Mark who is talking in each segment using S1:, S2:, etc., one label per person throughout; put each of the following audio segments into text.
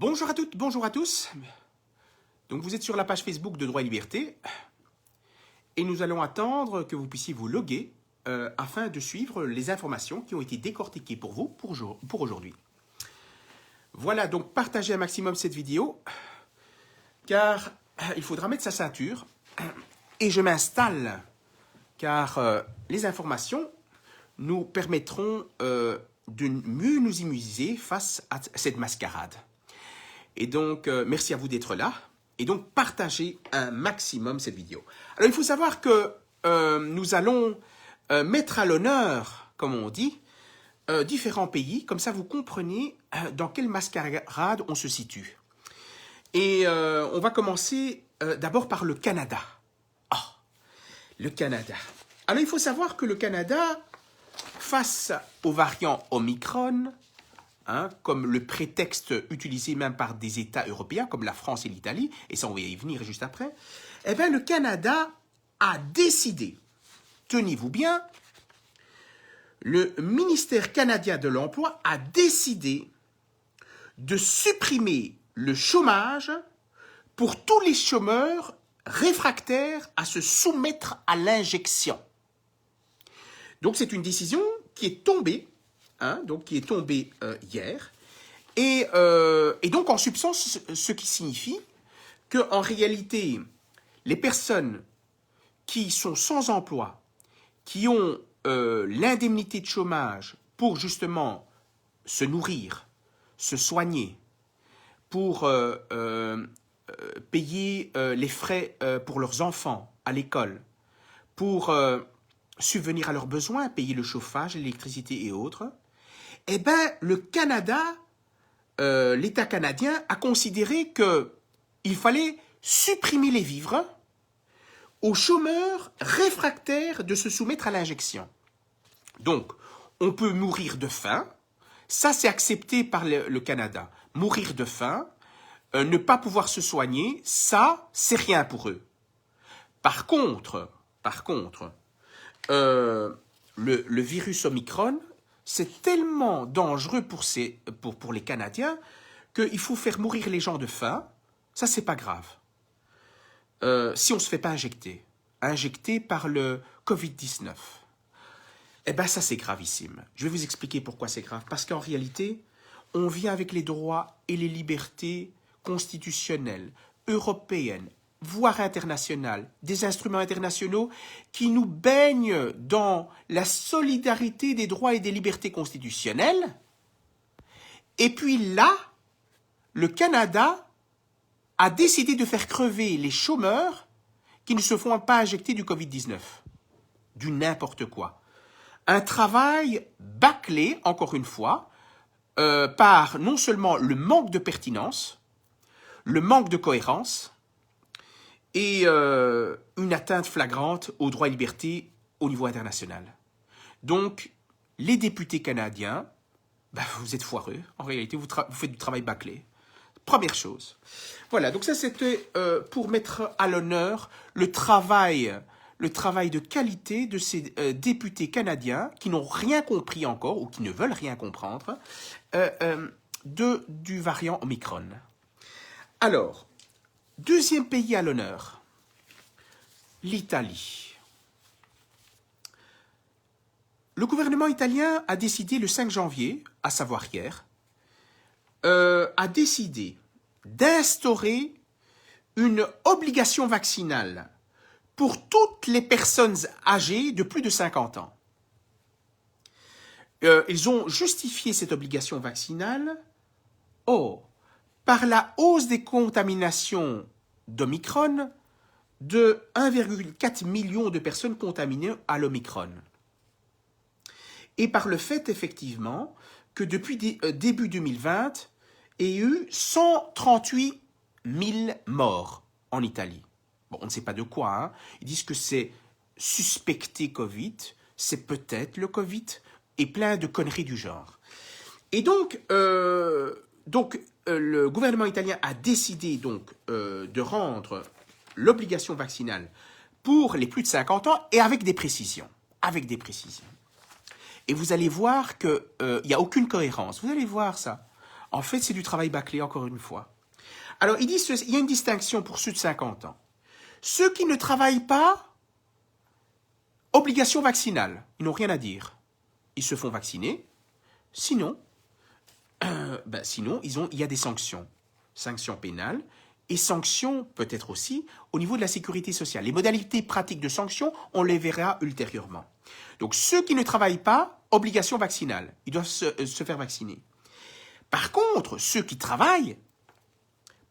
S1: Bonjour à toutes, bonjour à tous. Donc vous êtes sur la page Facebook de Droit et Liberté et nous allons attendre que vous puissiez vous loguer afin de suivre les informations qui ont été décortiquées pour vous pour aujourd'hui. Voilà, donc partagez un maximum cette vidéo car il faudra mettre sa ceinture et je m'installe car les informations nous permettront de mieux nous immuniser face à cette mascarade. Et donc, merci à vous d'être là. Et donc, partagez un maximum cette vidéo. Alors, il faut savoir que nous allons mettre à l'honneur, comme on dit, différents pays. Comme ça, vous comprenez dans quelle mascarade on se situe. Et on va commencer d'abord par le Canada. Ah, le Canada. Alors, il faut savoir que le Canada, face au variant Omicron, comme le prétexte utilisé même par des États européens comme la France et l'Italie, et ça on va y venir juste après, eh bien le Canada a décidé, tenez-vous bien, le ministère canadien de l'Emploi a décidé de supprimer le chômage pour tous les chômeurs réfractaires à se soumettre à l'injection. Donc c'est une décision qui est tombée, hier, et donc en substance, ce qui signifie qu'en réalité, les personnes qui sont sans emploi, qui ont l'indemnité de chômage pour justement se nourrir, se soigner, pour payer les frais pour leurs enfants à l'école, pour subvenir à leurs besoins, payer le chauffage, l'électricité et autres, eh bien, le Canada, l'État canadien, a considéré qu'il fallait supprimer les vivres aux chômeurs réfractaires de se soumettre à l'injection. Donc, on peut mourir de faim, ça c'est accepté par le Canada. Mourir de faim, ne pas pouvoir se soigner, ça, c'est rien pour eux. Par contre, le virus Omicron, c'est tellement dangereux pour les Canadiens qu'il faut faire mourir les gens de faim. Ça, c'est pas grave. Si on ne se fait pas injecter par le Covid-19, eh bien, ça, c'est gravissime. Je vais vous expliquer pourquoi c'est grave. Parce qu'en réalité, on vient avec les droits et les libertés constitutionnelles, européennes, voire internationales, des instruments internationaux qui nous baignent dans la solidarité des droits et des libertés constitutionnelles. Et puis là, le Canada a décidé de faire crever les chômeurs qui ne se font pas injecter du Covid-19. Du n'importe quoi. Un travail bâclé, encore une fois, par non seulement le manque de pertinence, le manque de cohérence, et une atteinte flagrante aux droits et libertés au niveau international. Donc, les députés canadiens, vous êtes foireux. En réalité, vous faites du travail bâclé. Première chose. Voilà, donc ça c'était pour mettre à l'honneur le travail de qualité de ces députés canadiens qui n'ont rien compris encore, ou qui ne veulent rien comprendre, du variant Omicron. Alors, deuxième pays à l'honneur, l'Italie. Le gouvernement italien a décidé le 5 janvier, à savoir hier, a décidé d'instaurer une obligation vaccinale pour toutes les personnes âgées de plus de 50 ans. Ils ont justifié cette obligation vaccinale par la hausse des contaminations d'Omicron de 1,4 million de personnes contaminées à l'Omicron. Et par le fait, effectivement, que depuis début 2020, il y a eu 138 000 morts en Italie. Bon, on ne sait pas de quoi. Ils disent que c'est suspecté Covid, c'est peut-être le Covid, et plein de conneries du genre. Et donc le gouvernement italien a décidé de rendre l'obligation vaccinale pour les plus de 50 ans et avec des précisions. Et vous allez voir qu'il n'y a aucune cohérence. Vous allez voir ça. En fait, c'est du travail bâclé, encore une fois. Alors, ils disent il y a une distinction pour ceux de 50 ans. Ceux qui ne travaillent pas, obligation vaccinale. Ils n'ont rien à dire. Ils se font vacciner. Sinon, il y a des sanctions. Sanctions pénales et sanctions peut-être aussi au niveau de la sécurité sociale. Les modalités pratiques de sanctions, on les verra ultérieurement. Donc, ceux qui ne travaillent pas, obligation vaccinale. Ils doivent se faire vacciner. Par contre, ceux qui travaillent,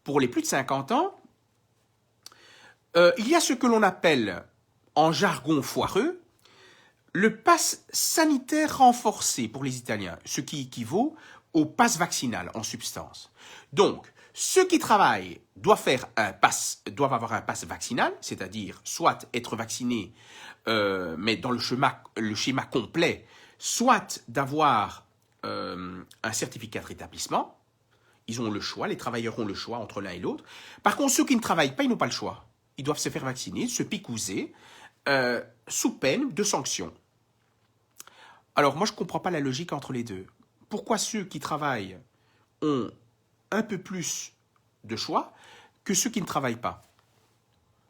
S1: pour les plus de 50 ans, il y a ce que l'on appelle, en jargon foireux, le pass sanitaire renforcé pour les Italiens, ce qui équivaut au pass vaccinal en substance. Donc, ceux qui travaillent doivent avoir un pass vaccinal, c'est-à-dire soit être vaccinés, mais dans le schéma complet, soit d'avoir un certificat de rétablissement. Ils ont le choix, les travailleurs ont le choix entre l'un et l'autre. Par contre, ceux qui ne travaillent pas, ils n'ont pas le choix. Ils doivent se faire vacciner, se picouser, sous peine de sanctions. Alors, moi, je ne comprends pas la logique entre les deux. Pourquoi ceux qui travaillent ont un peu plus de choix que ceux qui ne travaillent pas?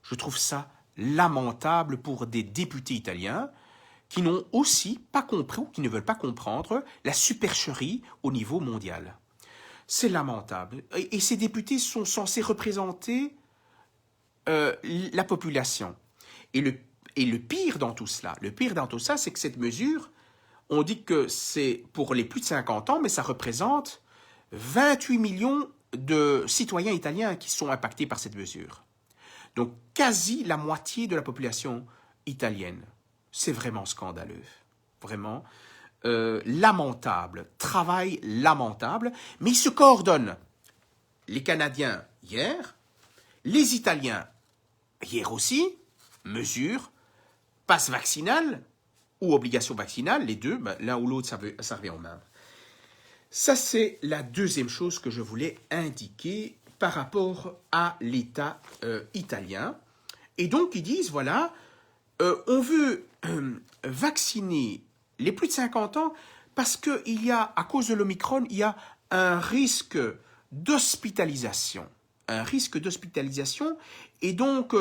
S1: Je trouve ça lamentable pour des députés italiens qui n'ont aussi pas compris ou qui ne veulent pas comprendre la supercherie au niveau mondial. C'est lamentable. Et ces députés sont censés représenter la population. Et le pire dans tout cela, c'est que cette mesure, on dit que c'est pour les plus de 50 ans, mais ça représente 28 millions de citoyens italiens qui sont impactés par cette mesure. Donc, quasi la moitié de la population italienne. C'est vraiment scandaleux. Vraiment lamentable. Travail lamentable. Mais ils se coordonnent. Les Canadiens, hier. Les Italiens, hier aussi. Mesure, passe vaccinal ou obligation vaccinale. Les deux, l'un ou l'autre, ça revient au même. Ça, c'est la deuxième chose que je voulais indiquer par rapport à l'État italien. Et donc, ils disent, voilà, on veut vacciner les plus de 50 ans parce qu'il y a, à cause de l'Omicron, il y a un risque d'hospitalisation. Un risque d'hospitalisation et donc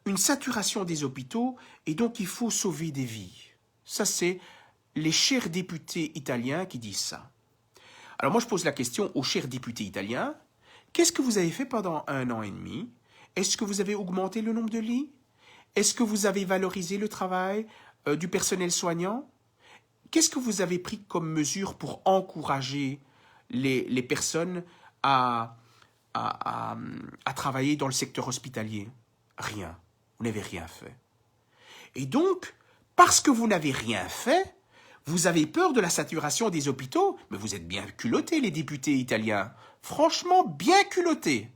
S1: une saturation des hôpitaux et donc il faut sauver des vies. Ça, c'est les chers députés italiens qui disent ça. Alors moi, je pose la question aux chers députés italiens. Qu'est-ce que vous avez fait pendant 1 an et demi? Est-ce que vous avez augmenté le nombre de lits? Est-ce que vous avez valorisé le travail du personnel soignant? Qu'est-ce que vous avez pris comme mesure pour encourager les personnes à travailler dans le secteur hospitalier? Rien. Vous n'avez rien fait. Et donc, parce que vous n'avez rien fait, vous avez peur de la saturation des hôpitaux, mais vous êtes bien culottés, les députés italiens. Franchement, bien culottés.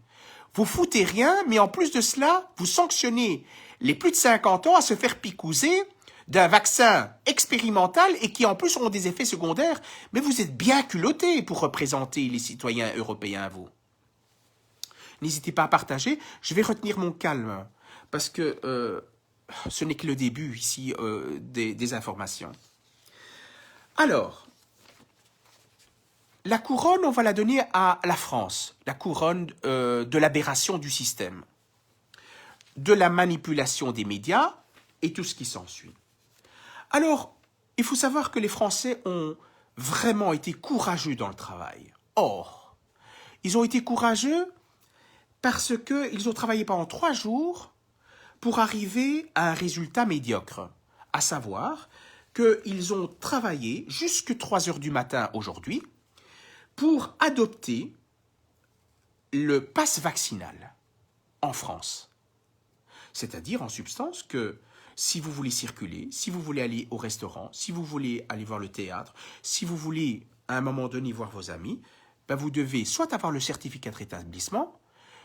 S1: Vous foutez rien, mais en plus de cela, vous sanctionnez les plus de 50 ans à se faire picouser d'un vaccin expérimental et qui en plus ont des effets secondaires. Mais vous êtes bien culottés pour représenter les citoyens européens, vous. N'hésitez pas à partager. Je vais retenir mon calme parce que ce n'est que le début ici des informations. Alors, la couronne, on va la donner à la France. La couronne de l'aberration du système, de la manipulation des médias et tout ce qui s'ensuit. Alors, il faut savoir que les Français ont vraiment été courageux dans le travail. Or, ils ont été courageux parce qu'ils ont travaillé pendant 3 jours pour arriver à un résultat médiocre. À savoir qu'ils ont travaillé jusqu'à 3 heures du matin aujourd'hui pour adopter le pass vaccinal en France. C'est-à-dire, en substance, que si vous voulez circuler, si vous voulez aller au restaurant, si vous voulez aller voir le théâtre, si vous voulez, à un moment donné, voir vos amis, vous devez soit avoir le certificat de rétablissement,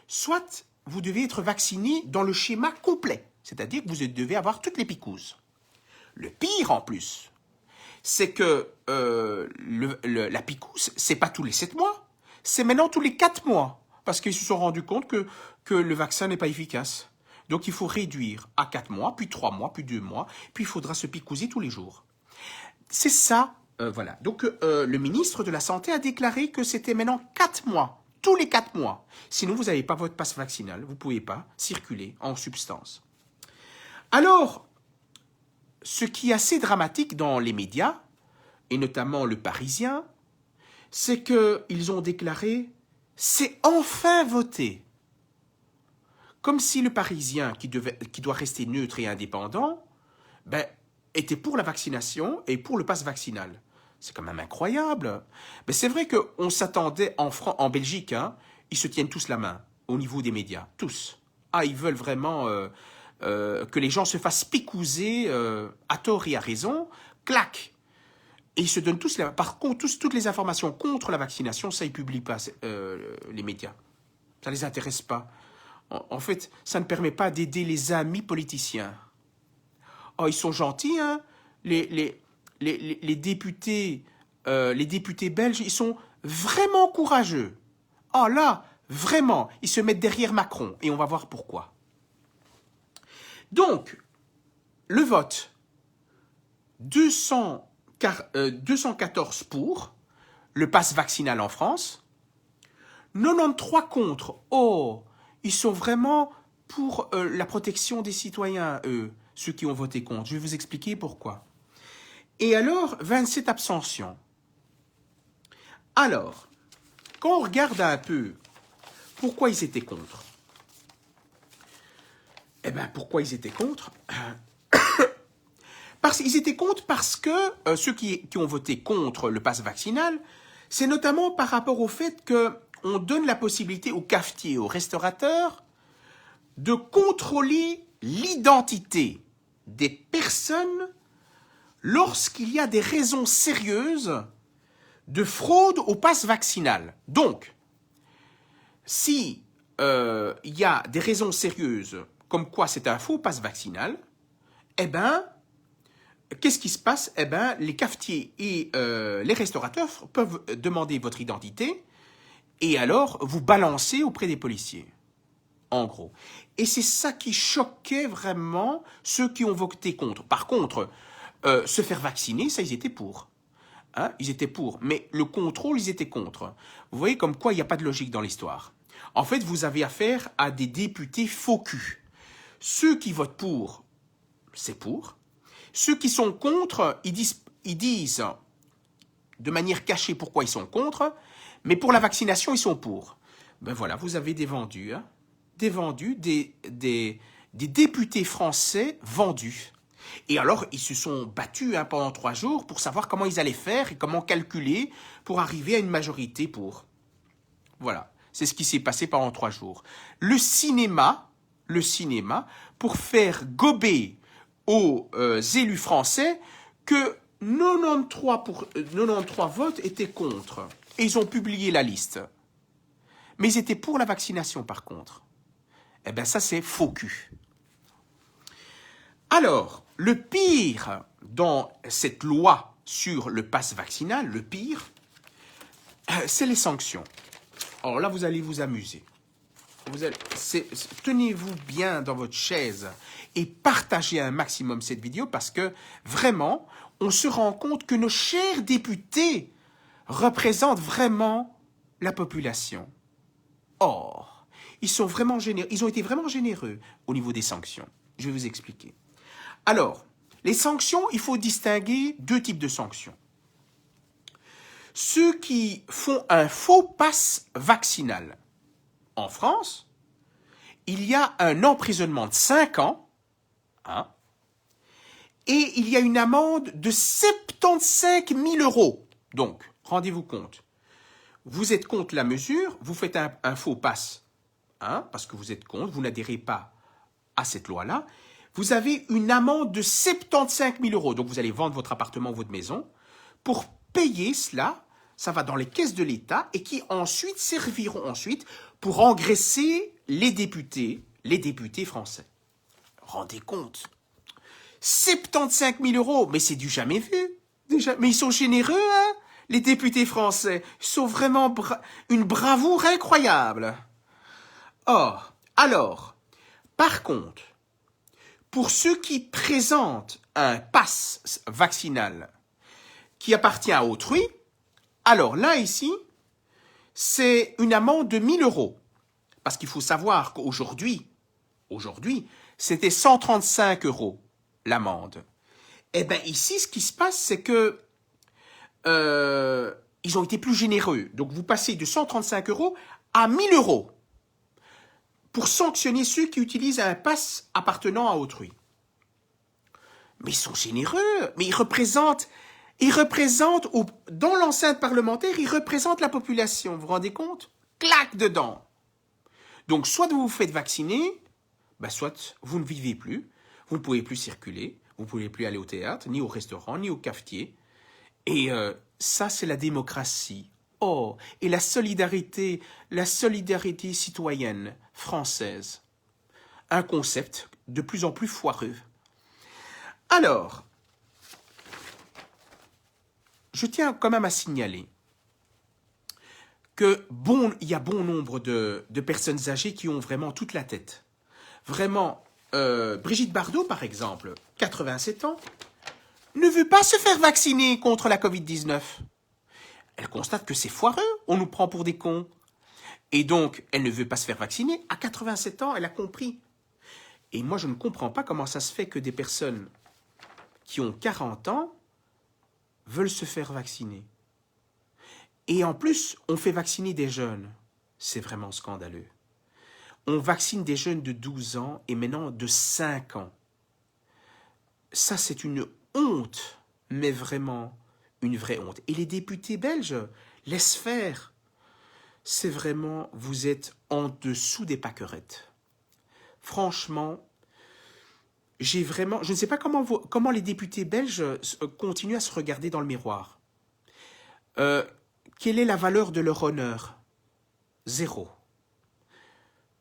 S1: soit vous devez être vacciné dans le schéma complet. C'est-à-dire que vous devez avoir toutes les picouses. Le pire, en plus, c'est que la picouse, c'est pas tous les 7 mois, c'est maintenant tous les 4 mois, parce qu'ils se sont rendus compte que le vaccin n'est pas efficace. Donc il faut réduire à 4 mois, puis 3 mois, puis 2 mois, puis il faudra se picouser tous les jours. C'est ça Voilà. Donc, le ministre de la Santé a déclaré que c'était maintenant 4 mois. Tous les 4 mois. Sinon, vous n'avez pas votre passe vaccinal. Vous ne pouvez pas circuler en substance. Alors, ce qui est assez dramatique dans les médias, et notamment le Parisien, c'est qu'ils ont déclaré « c'est enfin voté ». Comme si le Parisien, qui doit rester neutre et indépendant, était pour la vaccination et pour le pass vaccinal. C'est quand même incroyable. Mais c'est vrai qu'on s'attendait en Belgique, hein, ils se tiennent tous la main au niveau des médias, tous. Ah, ils veulent vraiment que les gens se fassent picouser à tort et à raison, clac. Et ils se donnent tous, par contre, toutes les informations contre la vaccination, ça, ils ne publient pas, les médias. Ça ne les intéresse pas. En fait, ça ne permet pas d'aider les amis politiciens. Oh, ils sont gentils, hein, les députés belges, ils sont vraiment courageux. Oh là, vraiment, ils se mettent derrière Macron, et on va voir pourquoi. Donc, le vote, 214 pour le pass vaccinal en France, 93 contre. Oh, ils sont vraiment pour la protection des citoyens, eux, ceux qui ont voté contre. Je vais vous expliquer pourquoi. Et alors, 27 abstentions. Alors, quand on regarde un peu pourquoi ils étaient contre, eh bien, pourquoi ils étaient contre? Ils étaient contre parce que ceux qui ont voté contre le pass vaccinal, c'est notamment par rapport au fait qu'on donne la possibilité aux cafetiers, aux restaurateurs, de contrôler l'identité des personnes lorsqu'il y a des raisons sérieuses de fraude au pass vaccinal. Donc, si il y a des raisons sérieuses comme quoi c'est un faux pass vaccinal, eh bien, qu'est-ce qui se passe? Eh bien, les cafetiers et les restaurateurs peuvent demander votre identité et alors vous balancer auprès des policiers, en gros. Et c'est ça qui choquait vraiment ceux qui ont voté contre. Par contre, se faire vacciner, ça, ils étaient pour. Hein, ils étaient pour. Mais le contrôle, ils étaient contre. Vous voyez comme quoi il n'y a pas de logique dans l'histoire. En fait, vous avez affaire à des députés faux culs. Ceux qui votent pour, c'est pour. Ceux qui sont contre, ils disent de manière cachée pourquoi ils sont contre, mais pour la vaccination, ils sont pour. Ben voilà, vous avez des vendus, hein, des députés français vendus. Et alors, ils se sont battus pendant 3 jours pour savoir comment ils allaient faire et comment calculer pour arriver à une majorité pour. Voilà, c'est ce qui s'est passé pendant 3 jours. Le cinéma, pour faire gober aux élus français que 93 votes étaient contre. Et ils ont publié la liste. Mais ils étaient pour la vaccination, par contre. Eh bien, ça, c'est faux cul. Alors, le pire dans cette loi sur le pass vaccinal, le pire, c'est les sanctions. Alors là, vous allez vous amuser. Tenez-vous bien dans votre chaise et partagez un maximum cette vidéo parce que vraiment, on se rend compte que nos chers députés représentent vraiment la population. Or, ils ont été vraiment généreux au niveau des sanctions. Je vais vous expliquer. Alors, les sanctions, il faut distinguer 2 types de sanctions. Ceux qui font un faux pass vaccinal. En France, il y a un emprisonnement de 5 ans, hein, et il y a une amende de 75 000 euros. Donc, rendez-vous compte, vous êtes contre la mesure, vous faites un faux pass, hein, parce que vous êtes contre, vous n'adhérez pas à cette loi-là, vous avez une amende de 75 000 euros. Donc, vous allez vendre votre appartement ou votre maison. Pour payer cela, ça va dans les caisses de l'État et qui ensuite serviront pour engraisser les députés français. Rendez compte. 75 000 euros, mais c'est du jamais vu. Déjà. Mais ils sont généreux, hein, les députés français. Ils sont vraiment une bravoure incroyable. Or, alors, par contre, pour ceux qui présentent un pass vaccinal qui appartient à autrui, alors là, ici, c'est une amende de 1 000 euros. Parce qu'il faut savoir qu'aujourd'hui, c'était 135 euros l'amende. Eh bien, ici, ce qui se passe, c'est que ils ont été plus généreux. Donc, vous passez de 135 euros à 1 000 euros pour sanctionner ceux qui utilisent un pass appartenant à autrui. Mais ils sont généreux. Mais ils représentent dans l'enceinte parlementaire, ils représentent la population. Vous vous rendez compte? Clac dedans. Donc, soit vous vous faites vacciner, soit vous ne vivez plus, vous ne pouvez plus circuler, vous ne pouvez plus aller au théâtre, ni au restaurant, ni au cafetier. Et ça, c'est la démocratie. Oh, et la solidarité citoyenne française. Un concept de plus en plus foireux. Alors, je tiens quand même à signaler que il y a bon nombre de personnes âgées qui ont vraiment toute la tête. Vraiment, Brigitte Bardot, par exemple, 87 ans, ne veut pas se faire vacciner contre la Covid-19. Elle constate que c'est foireux, on nous prend pour des cons. Et donc, elle ne veut pas se faire vacciner. À 87 ans, elle a compris. Et moi, je ne comprends pas comment ça se fait que des personnes qui ont 40 ans veulent se faire vacciner. Et en plus, on fait vacciner des jeunes. C'est vraiment scandaleux. On vaccine des jeunes de 12 ans et maintenant de 5 ans. Ça, c'est une honte, mais vraiment une vraie honte. Et les députés belges laissent faire. C'est vraiment, vous êtes en dessous des pâquerettes. Franchement, je ne sais pas comment les députés belges continuent à se regarder dans le miroir. Quelle est la valeur de leur honneur? 0.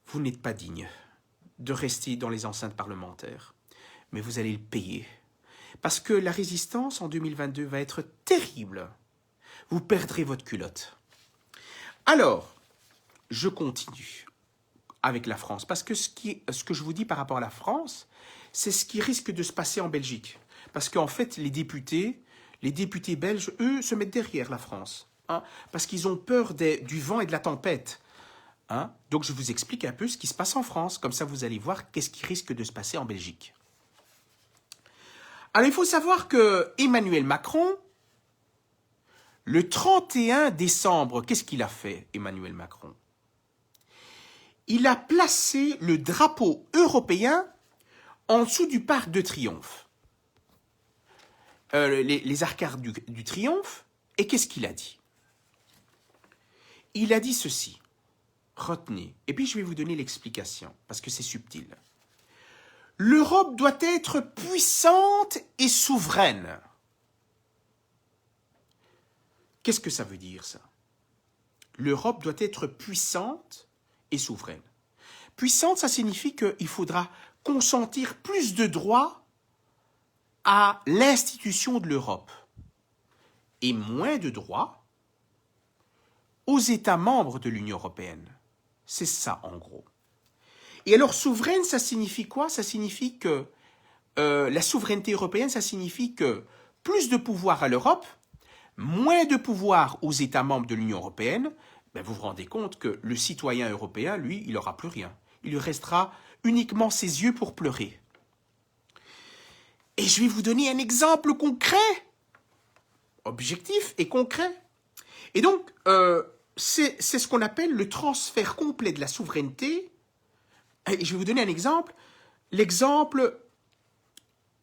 S1: Vous n'êtes pas digne de rester dans les enceintes parlementaires, mais vous allez le payer. Parce que la résistance en 2022 va être terrible. Vous perdrez votre culotte. Alors, je continue avec la France, parce que ce que je vous dis par rapport à la France, c'est ce qui risque de se passer en Belgique. Parce qu'en fait, les députés belges, eux, se mettent derrière la France. Parce qu'ils ont peur du vent et de la tempête. Donc, je vous explique un peu ce qui se passe en France. Comme ça, vous allez voir qu'est-ce qui risque de se passer en Belgique. Alors, il faut savoir que Emmanuel Macron, le 31 décembre, qu'est-ce qu'il a fait, Emmanuel Macron? Il a placé le drapeau européen en dessous du Parc de Triomphe. Les arcades du Triomphe. Et qu'est-ce qu'il a dit? Il a dit ceci. Retenez. Et puis, je vais vous donner l'explication, parce que c'est subtil. L'Europe doit être puissante et souveraine. Qu'est-ce que ça veut dire, ça? L'Europe doit être puissante et souveraine. Puissante, ça signifie qu'il faudra consentir plus de droits à l'institution de l'Europe et moins de droits aux États membres de l'Union européenne. C'est ça, en gros. Et alors, souveraine, ça signifie quoi? Ça signifie que la souveraineté européenne, ça signifie que plus de pouvoir à l'Europe, moins de pouvoir aux États membres de l'Union européenne. Vous vous rendez compte que le citoyen européen, lui, il n'aura plus rien. Il lui restera uniquement ses yeux pour pleurer. Et je vais vous donner un exemple concret, objectif et concret. Et donc, c'est ce qu'on appelle le transfert complet de la souveraineté. Et je vais vous donner un exemple. L'exemple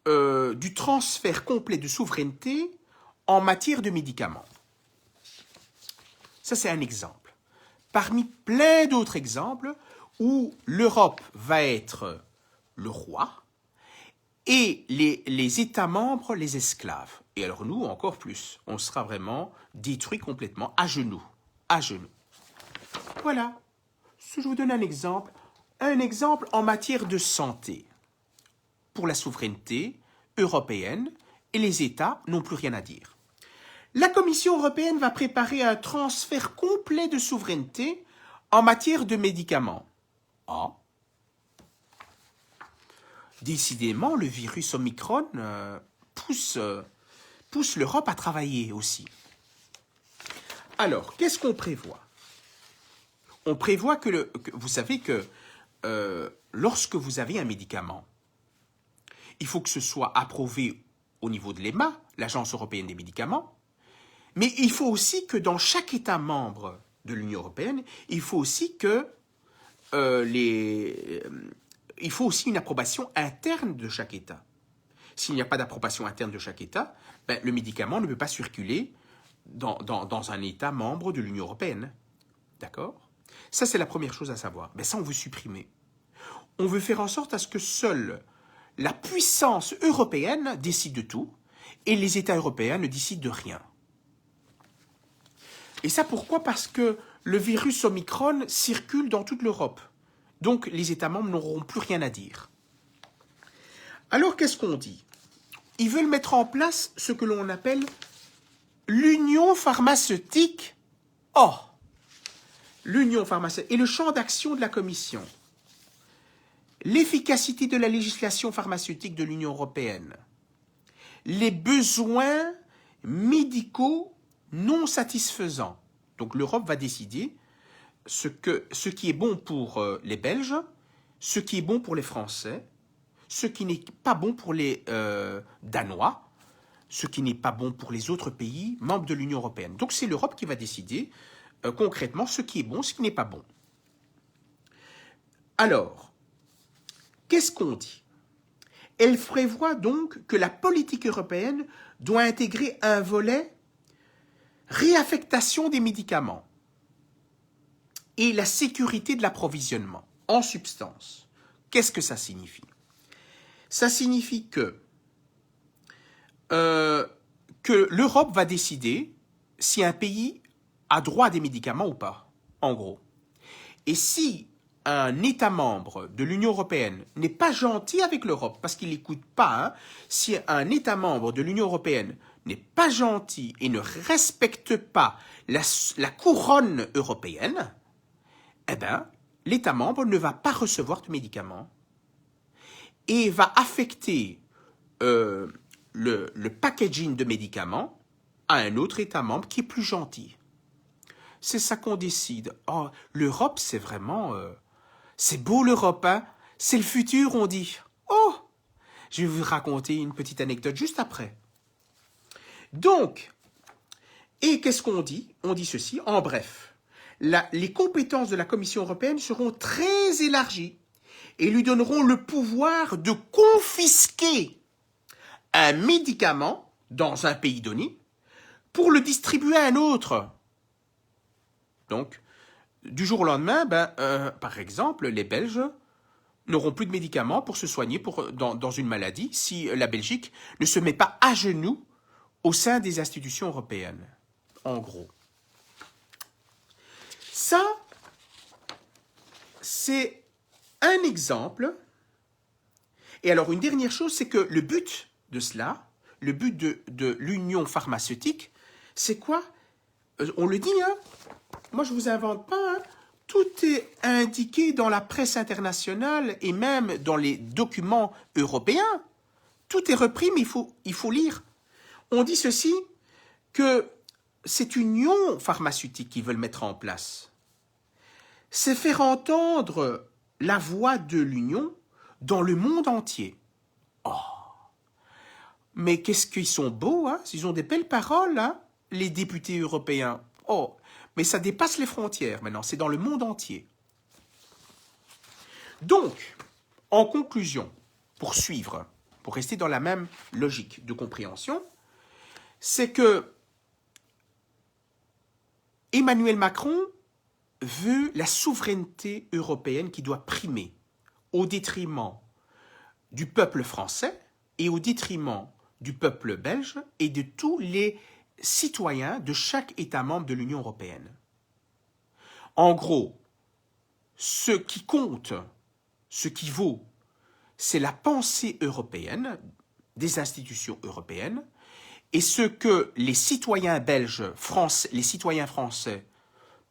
S1: du transfert complet de souveraineté en matière de médicaments. Ça, c'est un exemple. Parmi plein d'autres exemples où l'Europe va être le roi et les États membres les esclaves. Et alors nous, encore plus, on sera vraiment détruit complètement, à genoux. À genoux. Voilà. Je vous donne un exemple en matière de santé. Pour la souveraineté européenne, et les États n'ont plus rien à dire. La Commission européenne va préparer un transfert complet de souveraineté en matière de médicaments. Décidément, le virus Omicron pousse pousse l'Europe à travailler aussi. Alors, qu'est-ce qu'on prévoit? On prévoit vous savez que lorsque vous avez un médicament, il faut que ce soit approuvé au niveau de l'EMA, l'Agence européenne des médicaments, mais il faut aussi que dans chaque État membre de l'Union européenne, il faut aussi que il faut aussi une approbation interne de chaque État. S'il n'y a pas d'approbation interne de chaque État, ben, le médicament ne peut pas circuler dans un État membre de l'Union européenne. D'accord? Ça, c'est la première chose à savoir. Ben, ça, on veut supprimer. On veut faire en sorte à ce que seule la puissance européenne décide de tout et les États européens ne décident de rien. Et ça, pourquoi? Parce que le virus Omicron circule dans toute l'Europe. Donc, les États membres n'auront plus rien à dire. Alors, qu'est-ce qu'on dit? Ils veulent mettre en place ce que l'on appelle l'union pharmaceutique. Oh! L'union pharmaceutique et le champ d'action de la Commission. L'efficacité de la législation pharmaceutique de l'Union européenne. Les besoins médicaux non satisfaisants. Donc l'Europe va décider ce qui est bon pour les Belges, ce qui est bon pour les Français, ce qui n'est pas bon pour les Danois, ce qui n'est pas bon pour les autres pays membres de l'Union européenne. Donc c'est l'Europe qui va décider concrètement ce qui est bon, ce qui n'est pas bon. Alors, qu'est-ce qu'on dit? Elle prévoit donc que la politique européenne doit intégrer un volet réaffectation des médicaments et la sécurité de l'approvisionnement. En substance, qu'est-ce que ça signifie? Ça signifie que l'Europe va décider si un pays a droit à des médicaments ou pas, en gros. Et si un État membre de l'Union européenne n'est pas gentil avec l'Europe, parce qu'il n'écoute pas, hein, si un État membre de l'Union européenne n'est pas gentil et ne respecte pas la couronne européenne, eh bien, l'État membre ne va pas recevoir de médicaments et va affecter le packaging de médicaments à un autre État membre qui est plus gentil. C'est ça qu'on décide. Oh, l'Europe, c'est vraiment... c'est beau l'Europe, hein? C'est le futur, on dit. Oh! Je vais vous raconter une petite anecdote juste après. Donc, et qu'est-ce qu'on dit? On dit ceci, en bref. Les compétences de la Commission européenne seront très élargies et lui donneront le pouvoir de confisquer un médicament dans un pays donné pour le distribuer à un autre. Donc, du jour au lendemain, par exemple, les Belges n'auront plus de médicaments pour se soigner dans une maladie si la Belgique ne se met pas à genoux au sein des institutions européennes. En gros. Ça, c'est un exemple. Et alors, une dernière chose, c'est que le but de cela, le but de l'union pharmaceutique, c'est quoi? On le dit, hein? Moi, je ne vous invente pas, hein? Tout est indiqué dans la presse internationale et même dans les documents européens. Tout est repris, mais il faut lire. On dit ceci, que cette union pharmaceutique qu'ils veulent mettre en place, c'est faire entendre la voix de l'union dans le monde entier. Oh! Mais qu'est-ce qu'ils sont beaux, hein? Ils ont des belles paroles, hein? Les députés européens. Oh! Mais ça dépasse les frontières maintenant, c'est dans le monde entier. Donc, en conclusion, pour suivre, pour rester dans la même logique de compréhension, c'est que Emmanuel Macron veut la souveraineté européenne qui doit primer au détriment du peuple français et au détriment du peuple belge et de tous les citoyens de chaque État membre de l'Union européenne. En gros, ce qui compte, ce qui vaut, c'est la pensée européenne, des institutions européennes, et ce que les citoyens belges, les citoyens français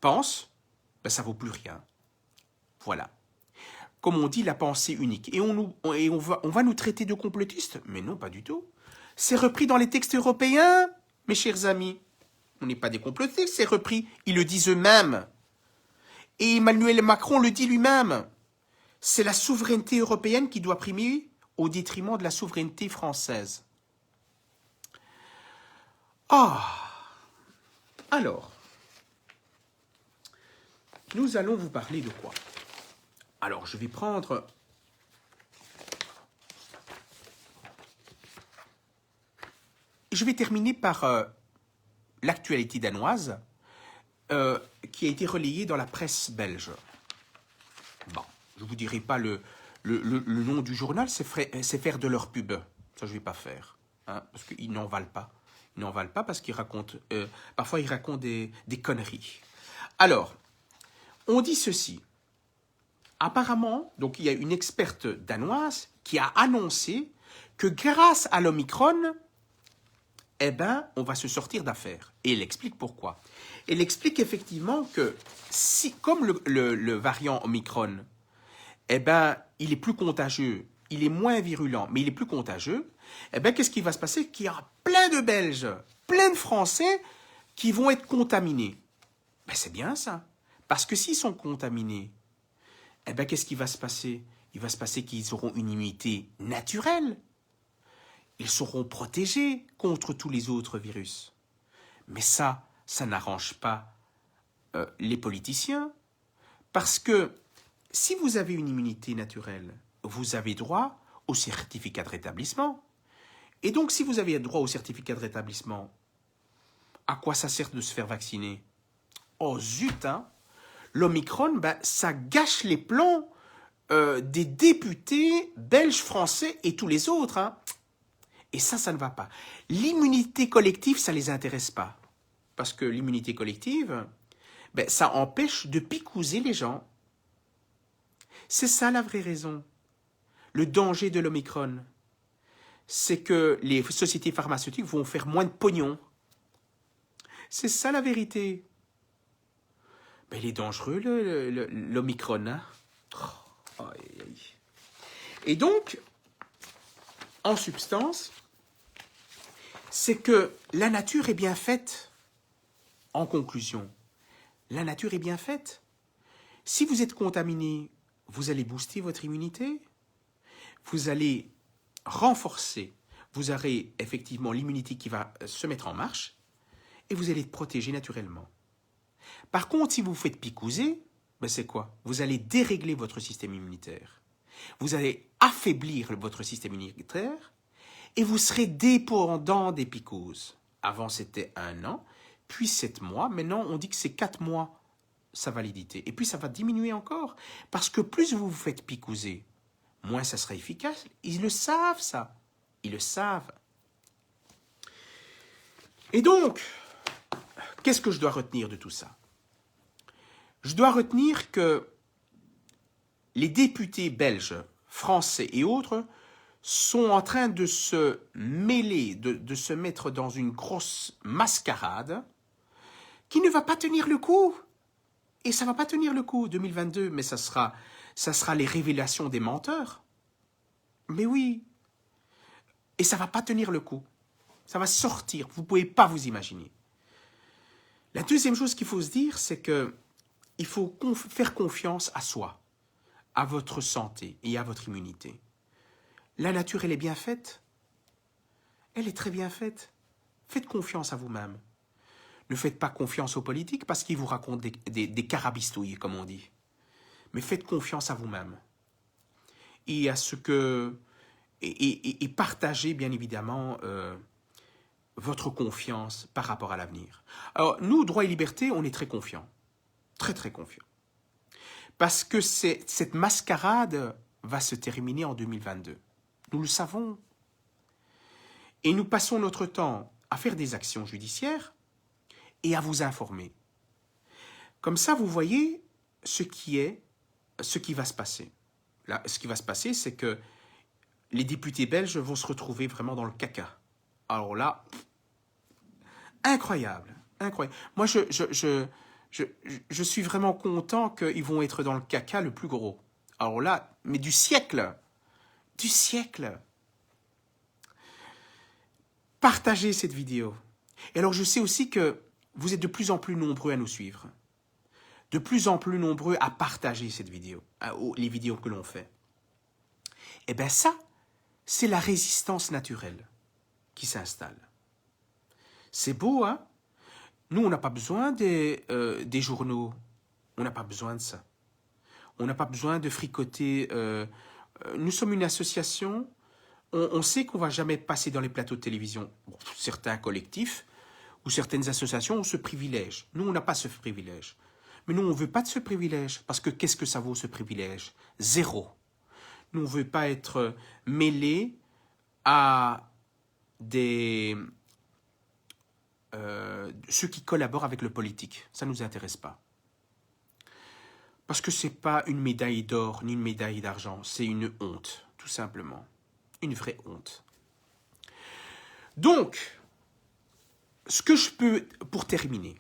S1: pensent, ben ça ne vaut plus rien. Voilà. Comme on dit, la pensée unique. Et on va nous traiter de complotistes? Mais non, pas du tout. C'est repris dans les textes européens, mes chers amis. On n'est pas des complotistes, c'est repris. Ils le disent eux-mêmes. Et Emmanuel Macron le dit lui-même. C'est la souveraineté européenne qui doit primer au détriment de la souveraineté française. Ah, alors, nous allons vous parler de quoi? Alors, je vais prendre... Je vais terminer par l'actualité danoise qui a été relayée dans la presse belge. Bon, je ne vous dirai pas le nom du journal, c'est faire de leur pub. Ça, je ne vais pas faire, hein, parce qu'ils n'en valent pas. Ils n'en valent pas parce qu'ils racontent... parfois, ils racontent des conneries. Alors, on dit ceci. Apparemment, donc il y a une experte danoise qui a annoncé que grâce à l'Omicron, eh ben, on va se sortir d'affaire. Et elle explique pourquoi. Elle explique effectivement que, si, comme le variant Omicron, eh ben, il est plus contagieux, il est moins virulent, mais il est plus contagieux, eh ben, qu'est-ce qui va se passer? Qu'il y aura plein de Belges, plein de Français qui vont être contaminés. Ben, c'est bien ça. Parce que s'ils sont contaminés, eh ben, qu'est-ce qui va se passer? Il va se passer qu'ils auront une immunité naturelle. Ils seront protégés contre tous les autres virus. Mais ça n'arrange pas les politiciens. Parce que si vous avez une immunité naturelle, vous avez droit au certificat de rétablissement. Et donc, si vous avez droit au certificat de rétablissement, à quoi ça sert de se faire vacciner? Oh zut, hein! L'Omicron, ben, ça gâche les plans des députés belges, français et tous les autres, hein. Et ça ne va pas. L'immunité collective, ça ne les intéresse pas. Parce que l'immunité collective, ben, ça empêche de picouser les gens. C'est ça la vraie raison. Le danger de l'Omicron, c'est que les sociétés pharmaceutiques vont faire moins de pognon. C'est ça la vérité. Ben, il est dangereux, l'Omicron. Hein? Oh, aïe, aïe. Et donc, en substance, c'est que la nature est bien faite. En conclusion, la nature est bien faite. Si vous êtes contaminé, vous allez booster votre immunité. Vous allez renforcer. Vous aurez effectivement l'immunité qui va se mettre en marche. Et vous allez être protégé naturellement. Par contre, si vous vous faites picouser, ben c'est quoi? Vous allez dérégler votre système immunitaire. Vous allez affaiblir votre système immunitaire. Et vous serez dépendant des picouzes. Avant, c'était 1 an, puis 7 mois. Maintenant, on dit que c'est 4 mois, sa validité. Et puis, ça va diminuer encore. Parce que plus vous vous faites picouser, moins ça sera efficace. Ils le savent, ça. Ils le savent. Et donc, qu'est-ce que je dois retenir de tout ça? Je dois retenir que les députés belges, français et autres sont en train de se mêler, de se mettre dans une grosse mascarade qui ne va pas tenir le coup. Et ça ne va pas tenir le coup, 2022, mais ça sera les révélations des menteurs. Mais oui. Et ça ne va pas tenir le coup. Ça va sortir, vous ne pouvez pas vous imaginer. La deuxième chose qu'il faut se dire, c'est qu'il faut faire confiance à soi, à votre santé et à votre immunité. La nature, elle est bien faite. Elle est très bien faite. Faites confiance à vous-même. Ne faites pas confiance aux politiques parce qu'ils vous racontent des carabistouilles, comme on dit. Mais faites confiance à vous-même. Et à ce que... Et partagez, bien évidemment, votre confiance par rapport à l'avenir. Alors, nous, Droit et Liberté, on est très confiants. Très, très confiants. Parce que cette mascarade va se terminer en 2022. Nous le savons. Et nous passons notre temps à faire des actions judiciaires et à vous informer. Comme ça, vous voyez ce qui va se passer. Là, ce qui va se passer, c'est que les députés belges vont se retrouver vraiment dans le caca. Alors là, incroyable, incroyable. Moi, je suis vraiment content qu'ils vont être dans le caca le plus gros. Alors là, mais du siècle. Du siècle. partagez cette vidéo. Et alors, je sais aussi que vous êtes de plus en plus nombreux à nous suivre. De plus en plus nombreux à partager cette vidéo, les vidéos que l'on fait. Eh bien ça, c'est la résistance naturelle qui s'installe. C'est beau, hein? Nous, on n'a pas besoin des journaux. On n'a pas besoin de ça. On n'a pas besoin de fricoter. Nous sommes une association. On sait qu'on ne va jamais passer dans les plateaux de télévision. Bon, certains collectifs ou certaines associations ont ce privilège. Nous, on n'a pas ce privilège. Mais nous, on ne veut pas de ce privilège. Parce que qu'est-ce que ça vaut, ce privilège? Zéro. Nous, on ne veut pas être mêlés à ceux qui collaborent avec le politique. Ça ne nous intéresse pas. Parce que ce n'est pas une médaille d'or ni une médaille d'argent. C'est une honte, tout simplement. Une vraie honte. Donc, ce que je peux, pour terminer,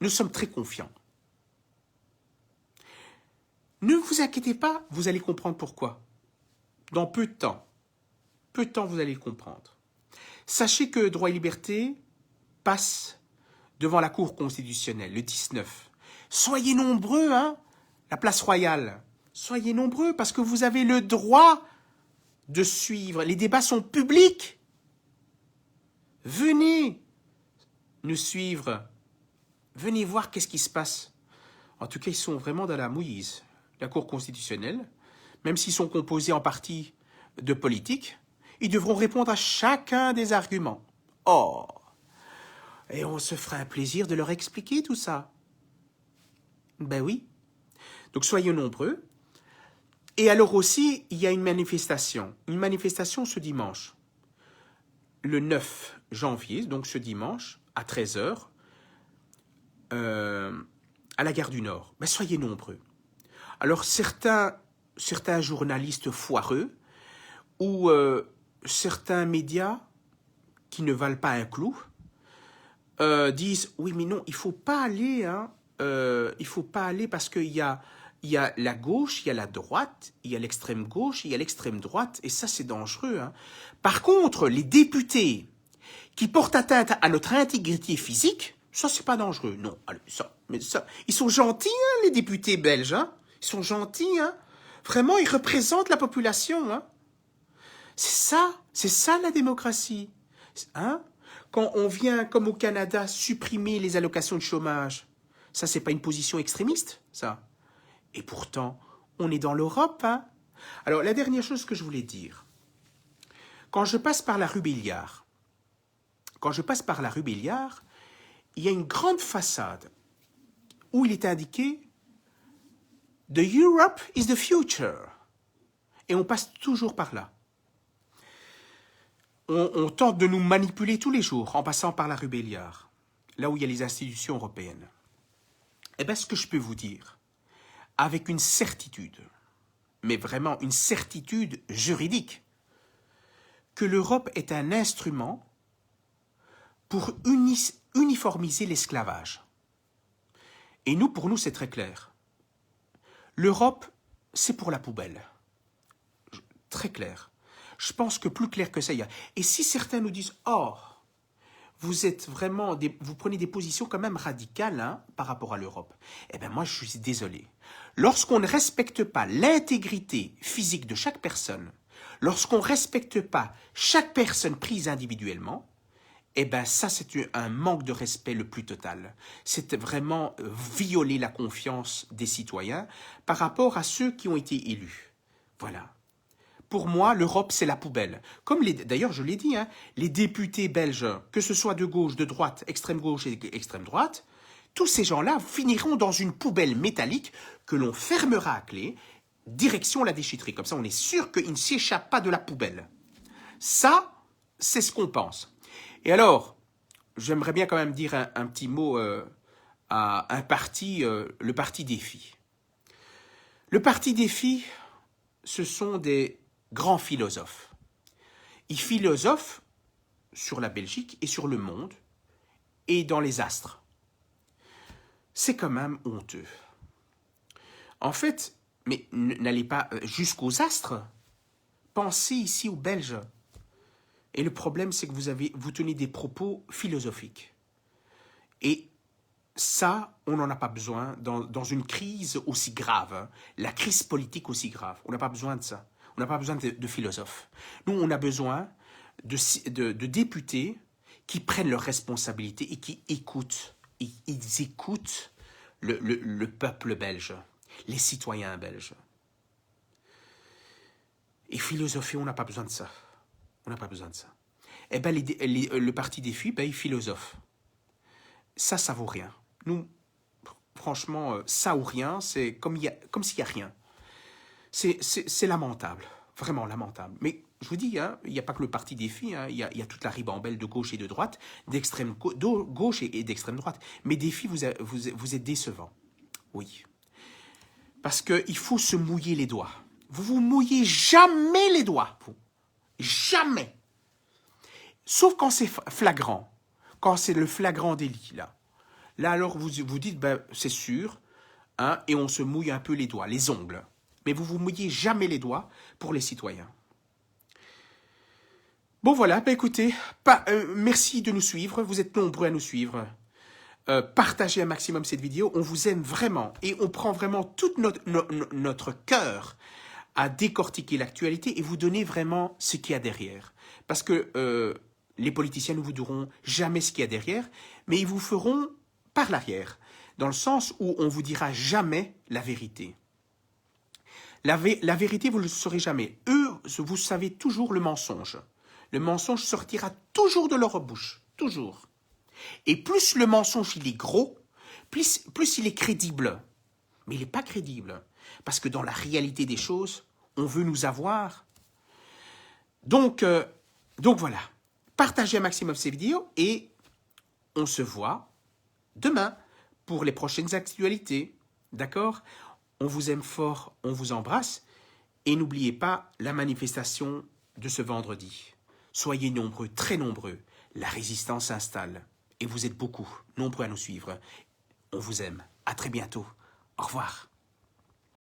S1: nous sommes très confiants. Ne vous inquiétez pas, vous allez comprendre pourquoi. Dans peu de temps, vous allez le comprendre. Sachez que Droit et Liberté passe devant la Cour constitutionnelle le 19. Soyez nombreux, hein, la place royale. Soyez nombreux parce que vous avez le droit de suivre. Les débats sont publics. Venez nous suivre. Venez voir qu'est-ce qui se passe. En tout cas, ils sont vraiment dans la mouise. La Cour constitutionnelle, même s'ils sont composés en partie de politiques, ils devront répondre à chacun des arguments. Oh! Et on se fera un plaisir de leur expliquer tout ça. Ben oui. Donc soyez nombreux. Et alors aussi, il y a une manifestation. Une manifestation ce dimanche. Le 9 janvier, donc ce dimanche, à 13 h, à la gare du Nord. Ben soyez nombreux. Alors certains journalistes foireux ou certains médias qui ne valent pas un clou disent « Oui, mais non, il ne faut pas aller, hein, il faut pas aller parce qu'il y a la gauche, il y a la droite, il y a l'extrême gauche, il y a l'extrême droite, et ça, c'est dangereux. Hein. Par contre, les députés qui portent atteinte à notre intégrité physique, ça, c'est pas dangereux. Non, allez, ça, ils sont gentils, hein, les députés belges, hein. Ils sont gentils, hein. Vraiment, ils représentent la population, hein. C'est ça la démocratie. Hein? Quand on vient, comme au Canada, supprimer les allocations de chômage, ça, c'est pas une position extrémiste, ça. Et pourtant, on est dans l'Europe, hein. Alors, la dernière chose que je voulais dire, quand je passe par la rue Béliard, il y a une grande façade où il est indiqué « The Europe is the future ». Et on passe toujours par là. On tente de nous manipuler tous les jours en passant par la rue Béliard, là où il y a les institutions européennes. Eh bien, ce que je peux vous dire, avec une certitude, mais vraiment une certitude juridique, que l'Europe est un instrument pour uniformiser l'esclavage. Et nous, pour nous, c'est très clair. L'Europe, c'est pour la poubelle. Très clair. Je pense que plus clair que ça y a. Et si certains nous disent « Oh, vous prenez des positions quand même radicales, hein, par rapport à l'Europe. » Eh bien, moi, je suis désolé. Lorsqu'on ne respecte pas l'intégrité physique de chaque personne, lorsqu'on ne respecte pas chaque personne prise individuellement, eh bien, ça, c'est un manque de respect le plus total. C'est vraiment violer la confiance des citoyens par rapport à ceux qui ont été élus. Voilà. Pour moi, l'Europe, c'est la poubelle. D'ailleurs, je l'ai dit, hein, les députés belges, que ce soit de gauche, de droite, extrême gauche et extrême droite, tous ces gens-là finiront dans une poubelle métallique que l'on fermera à clé, direction la déchetterie. Comme ça, on est sûr qu'ils ne s'échappent pas de la poubelle. Ça, c'est ce qu'on pense. Et alors, j'aimerais bien quand même dire un petit mot à un parti, le parti Défi. Le parti Défi, ce sont des grands philosophes. Ils philosophent sur la Belgique et sur le monde et dans les astres. C'est quand même honteux. En fait, mais n'allez pas jusqu'aux astres. Pensez ici aux Belges. Et le problème, c'est que vous tenez des propos philosophiques. Et ça, on n'en a pas besoin dans une crise aussi grave, hein, la crise politique aussi grave. On n'a pas besoin de ça. On n'a pas besoin de philosophes. Nous, on a besoin de députés qui prennent leurs responsabilités et qui écoutent. Ils écoutent le peuple belge, les citoyens belges. Et philosopher, on n'a pas besoin de ça. On n'a pas besoin de ça. Eh bien, le parti des filles, ben, ils philosophent. Ça vaut rien. Nous, franchement, ça ou rien, c'est comme s'il n'y a rien. C'est lamentable, vraiment lamentable. Mais je vous dis, hein, il n'y a pas que le parti des filles, hein, il y a toute la ribambelle de gauche et de droite, d'extrême gauche et d'extrême droite. Mais des filles, vous êtes décevants. Oui. Parce qu'il faut se mouiller les doigts. Vous vous mouillez jamais les doigts, vous. Jamais. Sauf quand c'est flagrant. Quand c'est le flagrant délit, là. Là, alors, vous dites, ben, c'est sûr, hein, et on se mouille un peu les doigts, les ongles. Mais vous vous mouillez jamais les doigts pour les citoyens. Bon, voilà, ben, écoutez, merci de nous suivre. Vous êtes nombreux à nous suivre. Partagez un maximum cette vidéo. On vous aime vraiment. Et on prend vraiment tout notre cœur à décortiquer l'actualité et vous donner vraiment ce qu'il y a derrière. Parce que les politiciens ne vous diront jamais ce qu'il y a derrière, mais ils vous feront par l'arrière, dans le sens où on vous dira jamais la vérité. La vérité, vous ne le saurez jamais. Eux, vous savez toujours le mensonge. Le mensonge sortira toujours de leur bouche, toujours. Et plus le mensonge il est gros, plus il est crédible. Mais il n'est pas crédible, parce que dans la réalité des choses, on veut nous avoir. Donc voilà, partagez un maximum ces vidéos et on se voit demain pour les prochaines actualités. D'accord? On vous aime fort, on vous embrasse. Et n'oubliez pas la manifestation de ce vendredi. Soyez nombreux, très nombreux. La résistance s'installe. Et vous êtes beaucoup, nombreux à nous suivre. On vous aime. À très bientôt. Au revoir.